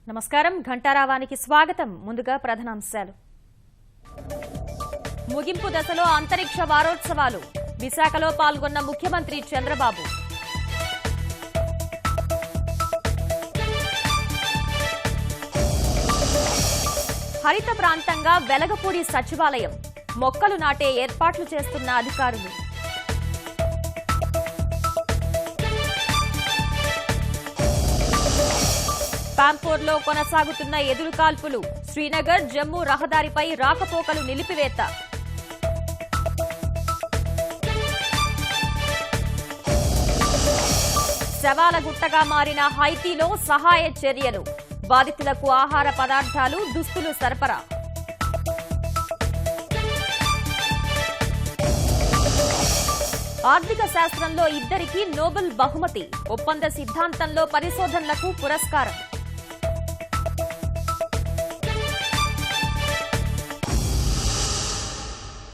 నమస్కారం ఘంటారావానికి స్వాగతం. ముందుగా ప్రధానాంశాలు. ముగింపు దశలో అంతరిక్ష వారోత్సవాలు. విశాఖలో పాల్గొన్న ముఖ్యమంత్రి చంద్రబాబు. హరిత ప్రాంతంగా వెలగపూడి సచివాలయం. మొక్కలు నాటే ఏర్పాట్లు చేస్తున్న అధికారులు. పాంపోర్లో కొనసాగుతున్న ఎదురుకాల్పులు. శ్రీనగర్ జమ్మూ రహదారిపై రాకపోకలు నిలిపివేత. శవాల గుట్టగా మారిన హైతీలో సహాయ చర్యలు. బాధితులకు ఆహార పదార్థాలు, దుస్తులు సరఫరా. ఆర్థిక శాస్త్రంలో ఇద్దరికి నోబెల్ బహుమతి. ఒప్పంద సిద్ధాంతంలో పరిశోధనలకు పురస్కారం.